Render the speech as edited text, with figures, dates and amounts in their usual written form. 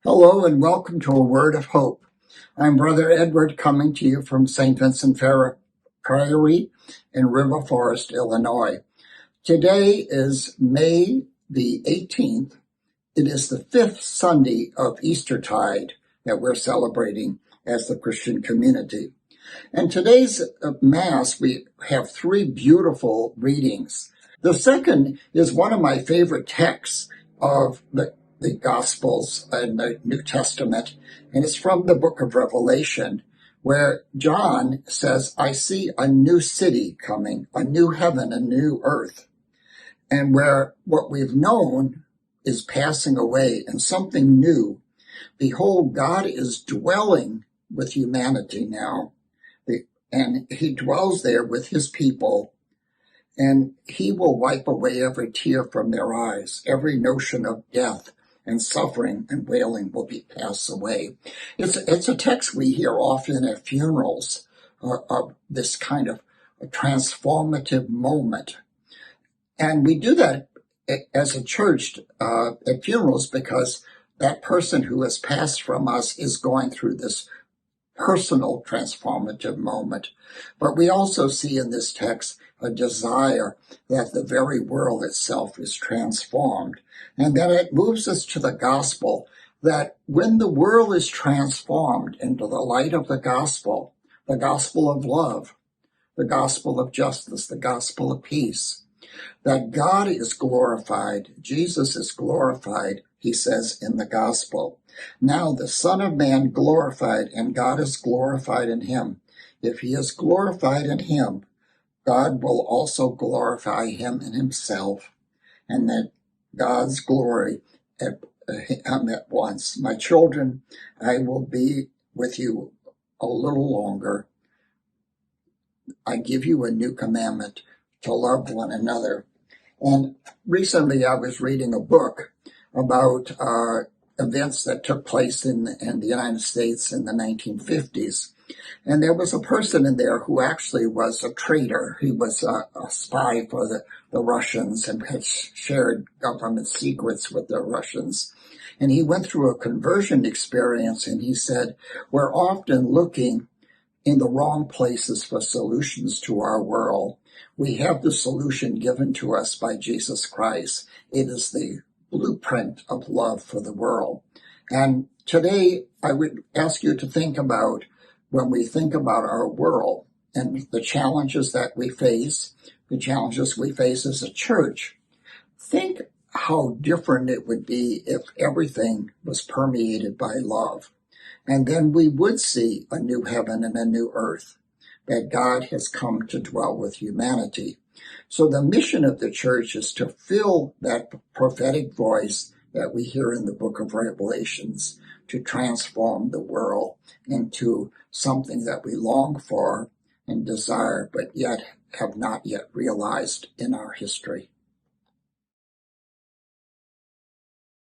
Hello and welcome to A Word of Hope. I'm Brother Edward coming to you from St. Vincent Ferrer Priory in River Forest, Illinois. Today is May the 18th. It is the fifth Sunday of Eastertide that we're celebrating as the Christian community. And today's Mass, we have three beautiful readings. The second is one of my favorite texts of the Gospels and the New Testament, and it's from the book of Revelation, where John says, I see a new city coming, a new heaven, a new earth, and where what we've known is passing away and something new. Behold, God is dwelling with humanity now, and he dwells there with his people, and he will wipe away every tear from their eyes. Every notion of death and suffering and wailing will be passed away. It's a text we hear often at funerals of this kind of a transformative moment. And we do that as a church at funerals because that person who has passed from us is going through this personal transformative moment. But we also see in this text a desire that the very world itself is transformed. And then it moves us to the gospel, that when the world is transformed into the light of the gospel of love, the gospel of justice, the gospel of peace, that God is glorified, Jesus is glorified, he says in the gospel. Now the Son of Man glorified, and God is glorified in him. If he is glorified in him, God will also glorify him in himself, and that God's glory at once. My children, I will be with you a little longer. I give you a new commandment, to love one another. And recently I was reading a book about events that took place in the United States in the 1950s. And there was a person in there who actually was a traitor. He was a spy for the Russians and had shared government secrets with the Russians. And he went through a conversion experience, and he said, we're often looking in the wrong places for solutions to our world. We have the solution given to us by Jesus Christ. It is the blueprint of love for the world. And today I would ask you to think about, when we think about our world and the challenges that we face, the challenges we face as a church, think how different it would be if everything was permeated by love. And then we would see a new heaven and a new earth, that God has come to dwell with humanity. So the mission of the church is to fill that prophetic voice that we hear in the book of Revelations, to transform the world into something that we long for and desire, but yet have not yet realized in our history.